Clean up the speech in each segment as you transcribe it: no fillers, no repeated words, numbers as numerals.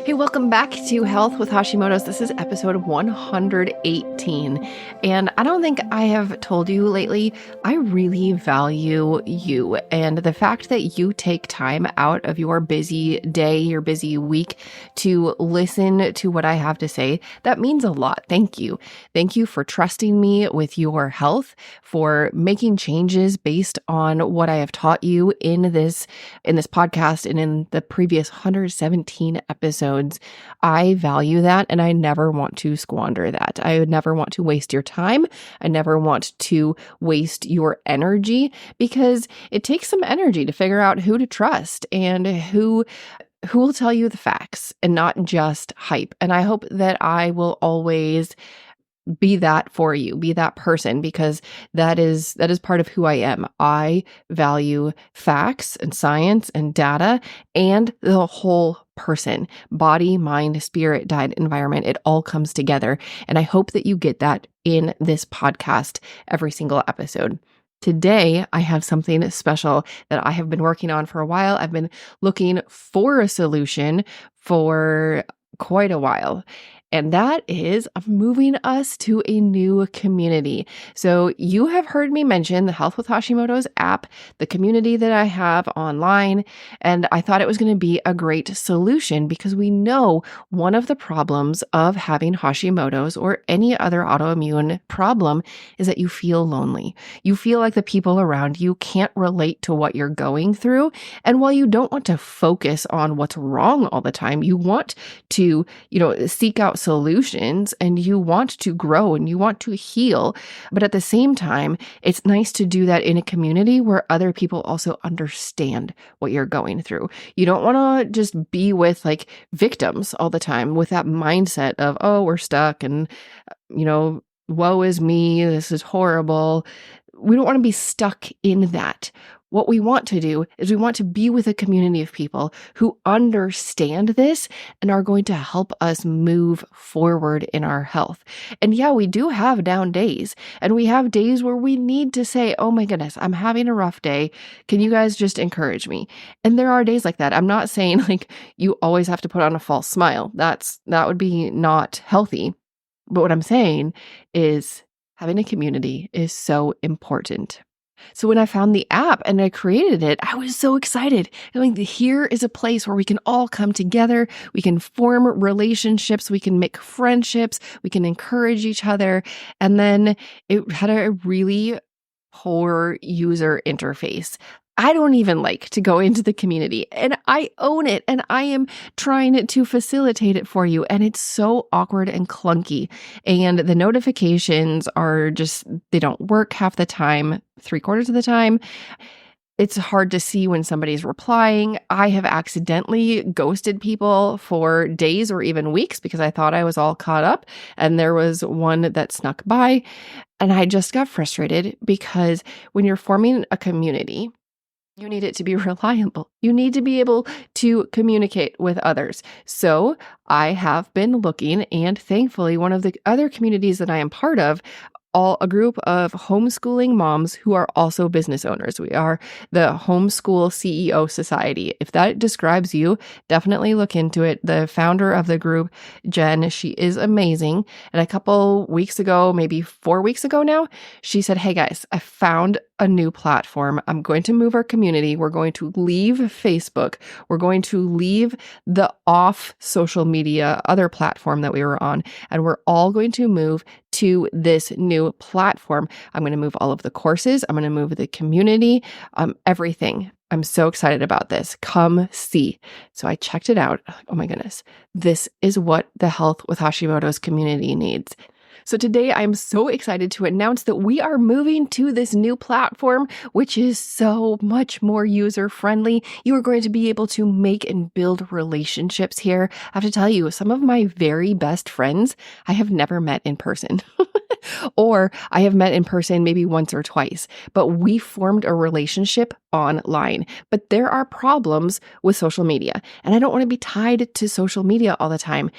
Hey, welcome back to Health with Hashimoto's. This is episode 118. And I don't think I have told you lately, I really value you and the fact that you take time out of your busy day, your busy week to listen to what I have to say. That means a lot. Thank you. Thank you for trusting me with your health, for making changes based on what I have taught you in this podcast and in the previous 117 episodes. I value that and I never want to squander that. I would never want to waste your time. I never want to waste your energy because it takes some energy to figure out who to trust and who will tell you the facts and not just hype. And I hope that I will always be that for you, be that person, because that is part of who I am. I value facts and science and data and the whole person, body, mind, spirit, diet, environment. It all comes together. And I hope that you get that in this podcast every single episode. Today, I have something special that I have been working on for a while. I've been looking for a solution for quite a while. And that is moving us to a new community. So you have heard me mention the Health with Hashimoto's app, the community that I have online, and I thought it was going to be a great solution because we know one of the problems of having Hashimoto's or any other autoimmune problem is that you feel lonely. You feel like the people around you can't relate to what you're going through. And while you don't want to focus on what's wrong all the time, you want to, seek out solutions and you want to grow and you want to heal. But at the same time, it's nice to do that in a community where other people also understand what you're going through. You don't want to just be with like victims all the time with that mindset of, oh, we're stuck and, woe is me. This is horrible. We don't want to be stuck in that. What we want to do is we want to be with a community of people who understand this and are going to help us move forward in our health. And yeah, we do have down days and we have days where we need to say, oh my goodness, I'm having a rough day. Can you guys just encourage me? And there are days like that. I'm not saying like you always have to put on a false smile. That would be not healthy. But what I'm saying is having a community is so important. So when I found the app and I created it, I was so excited. Here is a place where we can all come together. We can form relationships. We can make friendships. We can encourage each other. And then it had a really poor user interface. I don't even like to go into the community and I own it and I am trying to facilitate it for you. And it's so awkward and clunky. And the notifications are they don't work half the time, 3/4 of the time. It's hard to see when somebody's replying. I have accidentally ghosted people for days or even weeks because I thought I was all caught up. And there was one that snuck by. And I just got frustrated because when you're forming a community, you need it to be reliable. You need to be able to communicate with others. So I have been looking, and thankfully, one of the other communities that I am part of, a group of homeschooling moms who are also business owners. We are the Homeschool CEO Society. If that describes you, definitely look into it. The founder of the group, Jen, she is amazing. And a couple weeks ago, maybe 4 weeks ago now, she said, hey guys, I found a new platform. I'm going to move our community. We're going to leave Facebook. We're going to leave the off social media other platform that we were on. And we're all going to move to this new platform. I'm going to move all of the courses. I'm going to move the community, everything. I'm so excited about this. Come see. So I checked it out. Oh my goodness. This is what the Health with Hashimoto's community needs. So today I'm so excited to announce that we are moving to this new platform, which is so much more user-friendly. You are going to be able to make and build relationships here. I have to tell you, some of my very best friends I have never met in person. Or I have met in person maybe once or twice, but we formed a relationship online. But there are problems with social media, and I don't want to be tied to social media all the time.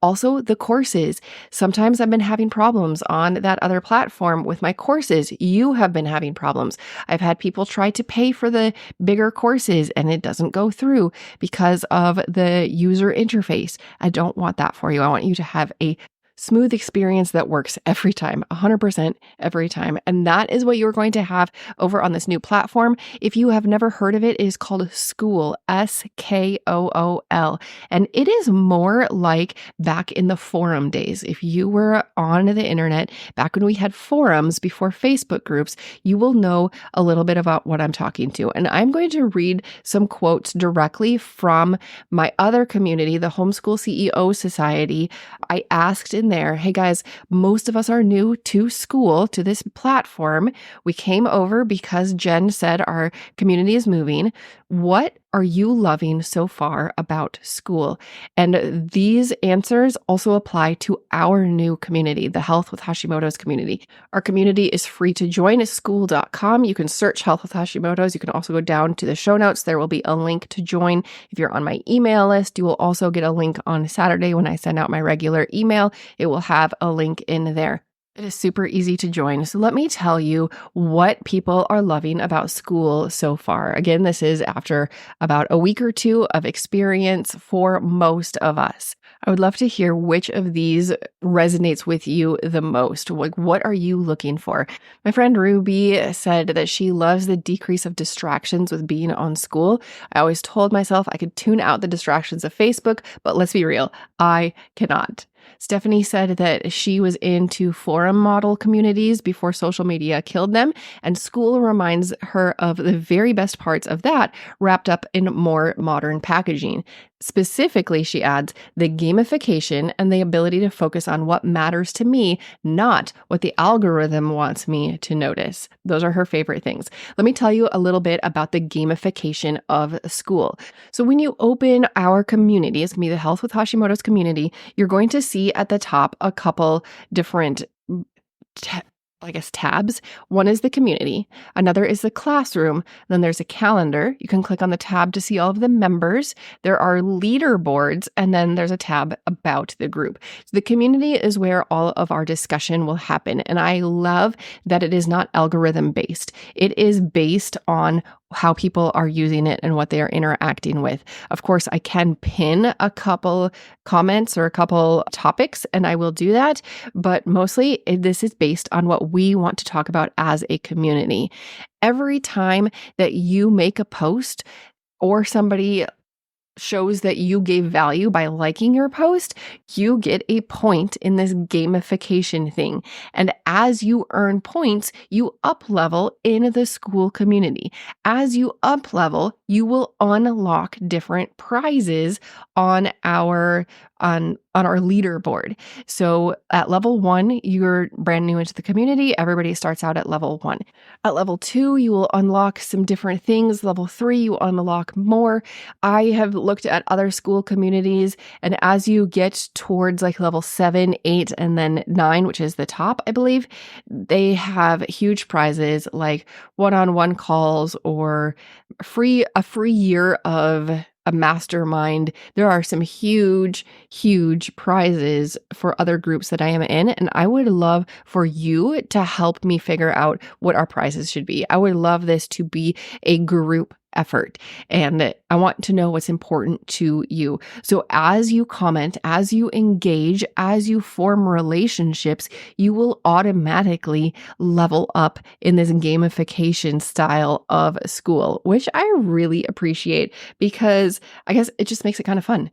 Also, the courses. Sometimes I've been having problems on that other platform with my courses. You have been having problems. I've had people try to pay for the bigger courses and it doesn't go through because of the user interface. I don't want that for you. I want you to have a smooth experience that works every time, 100% every time. And that is what you're going to have over on this new platform. If you have never heard of it, it is called Skool, Skool. And it is more like back in the forum days. If you were on the internet, back when we had forums before Facebook groups, you will know a little bit about what I'm talking to. And I'm going to read some quotes directly from my other community, the Homeschool CEO Society. I asked in there, hey guys, most of us are new to Skool, to this platform. We came over because Jen said our community is moving. What are you loving so far about Skool? And these answers also apply to our new community, the Health with Hashimoto's community. Our community is free to join at skool.com. You can search Health with Hashimoto's. You can also go down to the show notes. There will be a link to join. If you're on my email list, you will also get a link on Saturday when I send out my regular email. It will have a link in there. It is super easy to join. So let me tell you what people are loving about Skool so far. Again, this is after about a week or two of experience for most of us. I would love to hear which of these resonates with you the most. Like, what are you looking for? My friend Ruby said that she loves the decrease of distractions with being on Skool. I always told myself I could tune out the distractions of Facebook, but let's be real, I cannot. Stephanie said that she was into forum model communities before social media killed them, and Skool reminds her of the very best parts of that wrapped up in more modern packaging. Specifically, she adds, the gamification and the ability to focus on what matters to me, not what the algorithm wants me to notice. Those are her favorite things. Let me tell you a little bit about the gamification of Skool. So when you open our community, it's going to be the Health with Hashimoto's community, you're going to see at the top a couple different tabs. One is the community, another is the classroom, then there's a calendar. You can click on the tab to see all of the members. There are leaderboards, and then there's a tab about the group. So the community is where all of our discussion will happen. And I love that it is not algorithm based. It is based on how people are using it and what they are interacting with. Of course, I can pin a couple comments or a couple topics, and I will do that. But mostly, this is based on what we want to talk about as a community. Every time that you make a post or somebody shows that you gave value by liking your post, you get a point in this gamification thing. And as you earn points, you up level in the Skool community. As you up level, you will unlock different prizes on our leaderboard. So at level 1, you're brand new into the community. Everybody starts out at level 1. At level 2, you will unlock some different things. Level 3, you unlock more. I have looked at other Skool communities, and as you get towards like level 7, 8, and then 9, which is the top, I believe, they have huge prizes like one-on-one calls or a free year of a mastermind. There are some huge prizes for other groups that I am in, and I would love for you to help me figure out what our prizes should be. I would love this to be a group effort, and I want to know what's important to you. So as you comment, as you engage, as you form relationships, you will automatically level up in this gamification style of Skool, which I really appreciate because I guess it just makes it kind of fun.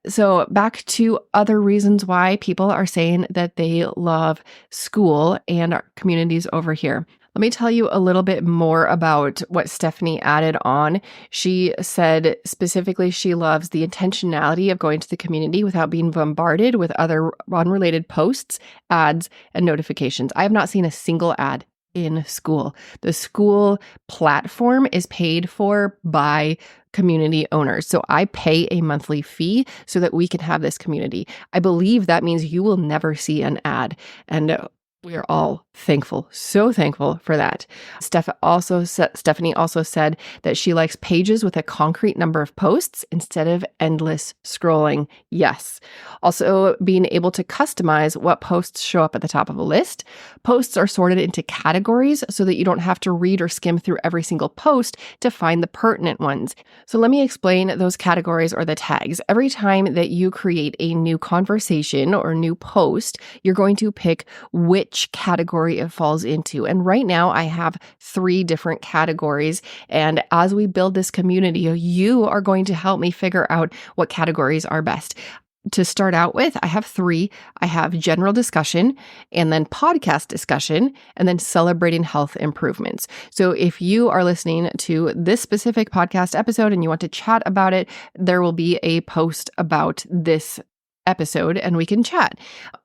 So back to other reasons why people are saying that they love Skool and our communities over here. Let me tell you a little bit more about what Stephanie added on. She said specifically she loves the intentionality of going to the community without being bombarded with other unrelated posts, ads, and notifications. I have not seen a single ad in Skool. The Skool platform is paid for by community owners. So I pay a monthly fee so that we can have this community. I believe that means you will never see an ad. And We are all thankful, so thankful for that. Stephanie also said that she likes pages with a concrete number of posts instead of endless scrolling. Yes. Also, being able to customize what posts show up at the top of a list. Posts are sorted into categories so that you don't have to read or skim through every single post to find the pertinent ones. So let me explain those categories or the tags. Every time that you create a new conversation or new post, you're going to pick which category it falls into. And right now I have 3 different categories. And as we build this community, you are going to help me figure out what categories are best. To start out with, I have 3. I have general discussion, and then podcast discussion, and then celebrating health improvements. So if you are listening to this specific podcast episode and you want to chat about it, there will be a post about this episode and we can chat.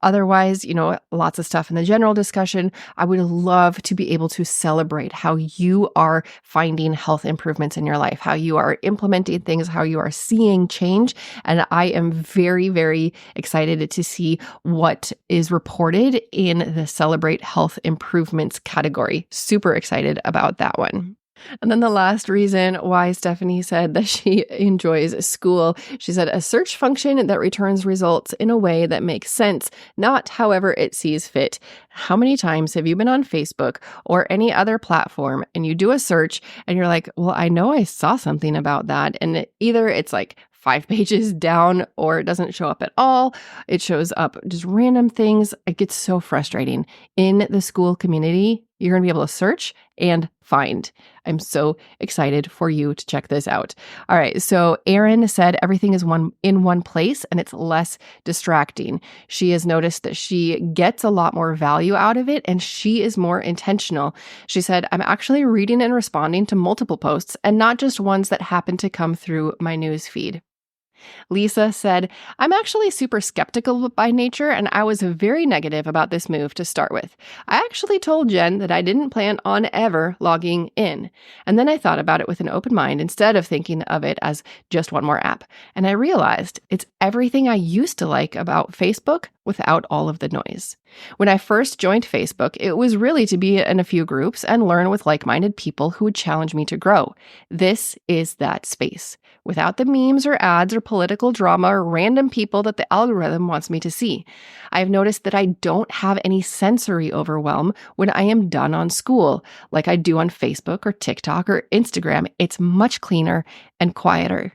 Otherwise, lots of stuff in the general discussion. I would love to be able to celebrate how you are finding health improvements in your life, how you are implementing things, how you are seeing change. And I am very, very excited to see what is reported in the Celebrate Health Improvements category. Super excited about that one. And then the last reason why Stephanie said that she enjoys Skool, she said, a search function that returns results in a way that makes sense, not however it sees fit. How many times have you been on Facebook or any other platform and you do a search and you're like, well, I know I saw something about that. And either it's like 5 pages down or it doesn't show up at all. It shows up just random things. It gets so frustrating. In the Skool community, you're going to be able to search and find. I'm so excited for you to check this out. All right. So Erin said everything is in one place and it's less distracting. She has noticed that she gets a lot more value out of it and she is more intentional. She said, I'm actually reading and responding to multiple posts and not just ones that happen to come through my news feed. Lisa said, I'm actually super skeptical by nature, and I was very negative about this move to start with. I actually told Jen that I didn't plan on ever logging in. And then I thought about it with an open mind instead of thinking of it as just one more app. And I realized it's everything I used to like about Facebook without all of the noise. When I first joined Facebook, it was really to be in a few groups and learn with like-minded people who would challenge me to grow. This is that space, without the memes or ads or political drama or random people that the algorithm wants me to see. I've noticed that I don't have any sensory overwhelm when I am done on Skool, like I do on Facebook or TikTok or Instagram. It's much cleaner and quieter.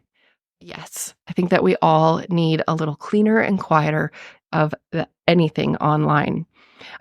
Yes, I think that we all need a little cleaner and quieter of anything online.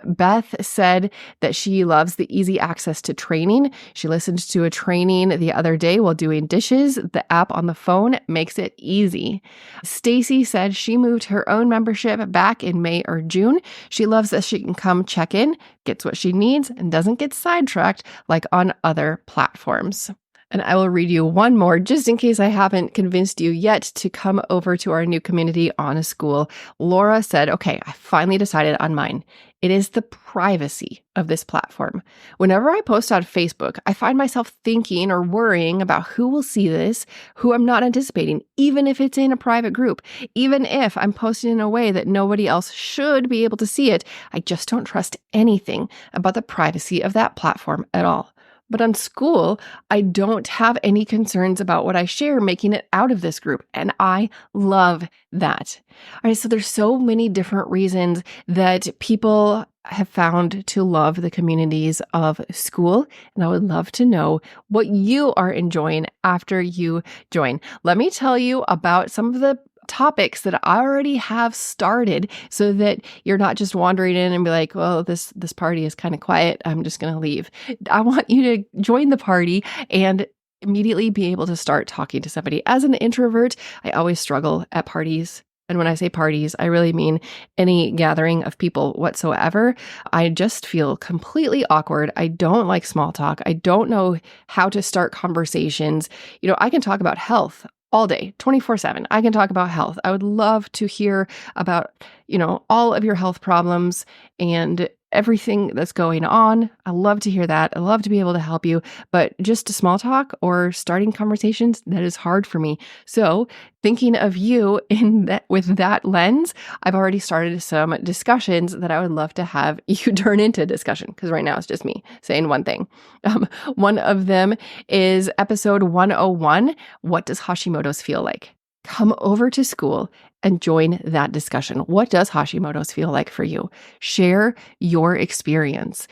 Beth said that she loves the easy access to training. She listened to a training the other day while doing dishes. The app on the phone makes it easy. Stacy said she moved her own membership back in May or June. She loves that she can come check in, gets what she needs, and doesn't get sidetracked like on other platforms. And I will read you one more just in case I haven't convinced you yet to come over to our new community on Skool. Laura said, okay, I finally decided on mine. It is the privacy of this platform. Whenever I post on Facebook, I find myself thinking or worrying about who will see this, who I'm not anticipating, even if it's in a private group, even if I'm posting in a way that nobody else should be able to see it. I just don't trust anything about the privacy of that platform at all. But on Skool, I don't have any concerns about what I share making it out of this group, and I love that. All right, so there's so many different reasons that people have found to love the communities of Skool, and I would love to know what you are enjoying after you join. Let me tell you about some of the topics that I already have started so that you're not just wandering in and be like, well, this party is kind of quiet. I'm just going to leave. I want you to join the party and immediately be able to start talking to somebody. As an introvert, I always struggle at parties. And when I say parties, I really mean any gathering of people whatsoever. I just feel completely awkward. I don't like small talk. I don't know how to start conversations. I can talk about health all day, 24/7. I can talk about health. I would love to hear about, all of your health problems and everything that's going on. I love to hear that. I love to be able to help you, but just small talk or starting conversations, that is hard for me. So thinking of you in that with that lens, I've already started some discussions that I would love to have you turn into discussion, because right now it's just me saying one thing. One of them is episode 101. What does Hashimoto's feel like? Come over to Skool and join that discussion. What does Hashimoto's feel like for you? Share your experience.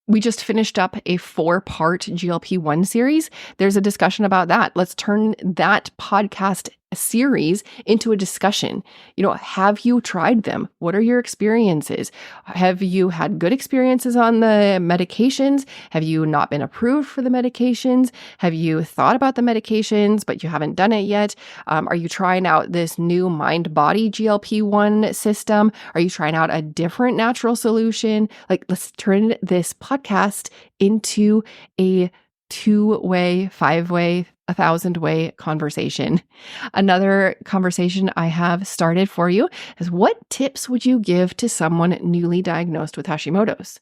We just finished up a 4-part GLP-1 series. There's a discussion about that. Let's turn that podcast series into a discussion. Have you tried them? What are your experiences? Have you had good experiences on the medications? Have you not been approved for the medications? Have you thought about the medications, but you haven't done it yet? Are you trying out this new mind-body GLP-1 system? Are you trying out a different natural solution? Let's turn this podcast into a 2-way, 5-way, 1,000-way conversation. Another conversation I have started for you is, what tips would you give to someone newly diagnosed with Hashimoto's?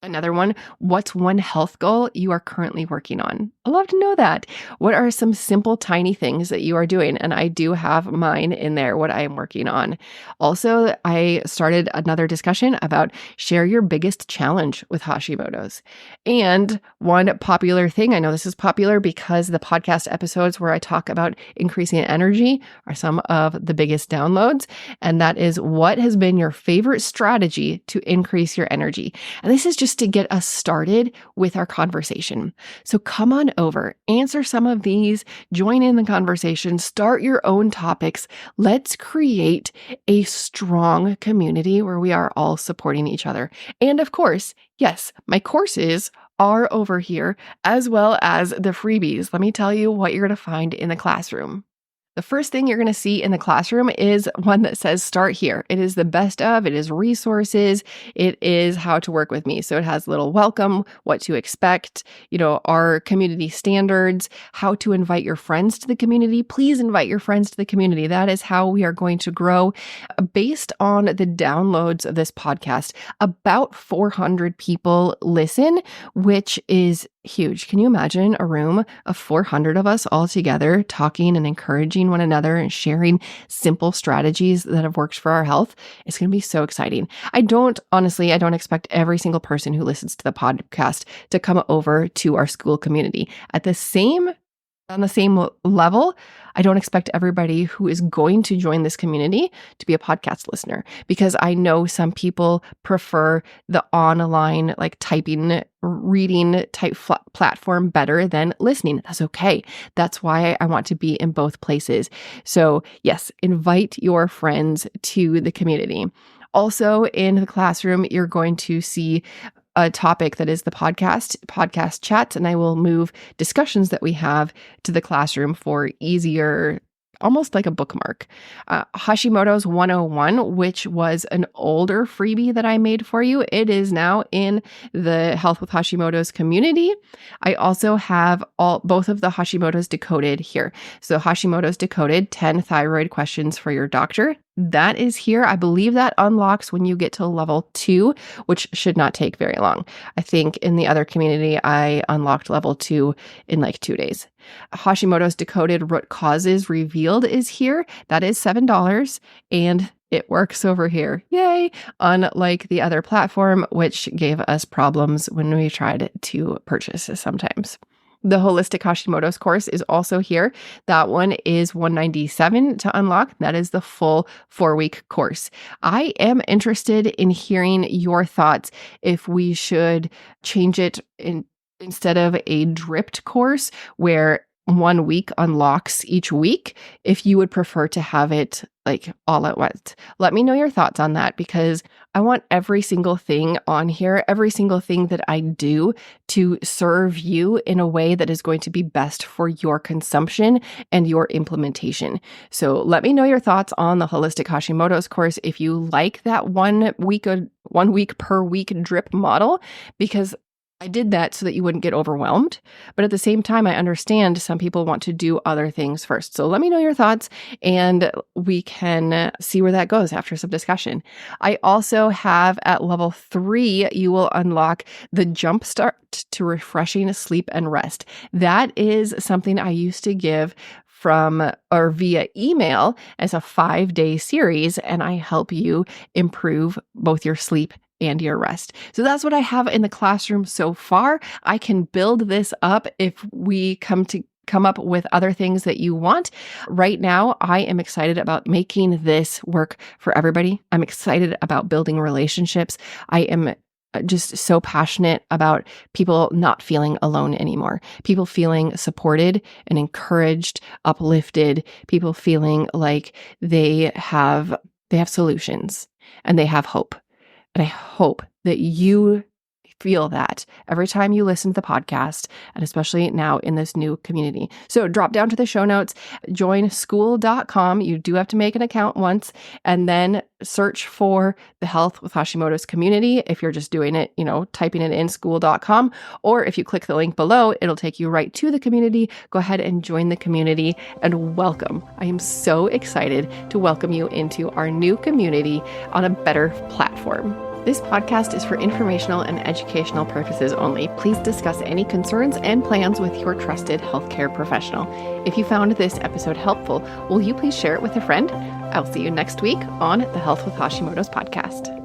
Another one, what's one health goal you are currently working on? I love to know that. What are some simple, tiny things that you are doing? And I do have mine in there, what I am working on. Also, I started another discussion about share your biggest challenge with Hashimoto's. And one popular thing, I know this is popular because the podcast episodes where I talk about increasing energy are some of the biggest downloads. And that is, what has been your favorite strategy to increase your energy? And this is just to get us started with our conversation. So come on over, answer some of these, join in the conversation, start your own topics. Let's create a strong community where we are all supporting each other. And of course, yes, my courses are over here, as well as the freebies. Let me tell you what you're going to find in the classroom. The first thing you're going to see in the classroom is one that says start here. It is the best of, it is resources, it is how to work with me. So it has little welcome, what to expect, our community standards, how to invite your friends to the community. Please invite your friends to the community. That is how we are going to grow. Based on the downloads of this podcast, about 400 people listen, which is huge. Can you imagine a room of 400 of us all together talking and encouraging one another and sharing simple strategies that have worked for our health? It's going to be so exciting. I don't expect every single person who listens to the podcast to come over to our Skool community. On the same level, I don't expect everybody who is going to join this community to be a podcast listener, because I know some people prefer the online, typing, reading type platform better than listening. That's okay. That's why I want to be in both places. So yes, invite your friends to the community. Also in the classroom, you're going to see a topic that is the podcast chats, and I will move discussions that we have to the classroom for easier, almost like a bookmark. Hashimoto's 101, which was an older freebie that I made for you. It is now in the Health with Hashimoto's community. I also have both of the Hashimoto's decoded here. So Hashimoto's decoded, 10 thyroid questions for your doctor. That is here. I believe that unlocks when you get to level 2, which should not take very long. I think in the other community, I unlocked level 2 in 2 days. Hashimoto's decoded root causes revealed is here. That is $7, and it works over here. Yay! Unlike the other platform, which gave us problems when we tried to purchase sometimes. The Holistic Hashimoto's course is also here. That one is $197 to unlock. That is the full 4-week course. I am interested in hearing your thoughts if we should change it instead of a dripped course where 1 week unlocks each week, if you would prefer to have it all at once. Let me know your thoughts on that, because I want every single thing on here, every single thing that I do, to serve you in a way that is going to be best for your consumption and your implementation. So let me know your thoughts on the Holistic Hashimoto's course if you like that 1 week per week drip model, because I did that so that you wouldn't get overwhelmed. But at the same time, I understand some people want to do other things first. So let me know your thoughts and we can see where that goes after some discussion. I also have at level 3, you will unlock the jumpstart to refreshing sleep and rest. That is something I used to give via email as a 5-day series, and I help you improve both your sleep and your rest. So that's what I have in the classroom so far. I can build this up if we come up with other things that you want. Right now, I am excited about making this work for everybody. I'm excited about building relationships. I am just so passionate about people not feeling alone anymore, people feeling supported and encouraged, uplifted, people feeling like they have solutions and they have hope. And I hope that you feel that every time you listen to the podcast, and especially now in this new community. So drop down to the show notes, join Skool.com. You do have to make an account once, and then search for the Health with Hashimoto's community. If you're just doing it, typing it in Skool.com, or if you click the link below, it'll take you right to the community. Go ahead and join the community and welcome. I am so excited to welcome you into our new community on a better platform. This podcast is for informational and educational purposes only. Please discuss any concerns and plans with your trusted healthcare professional. If you found this episode helpful, will you please share it with a friend? I'll see you next week on the Health with Hashimoto's podcast.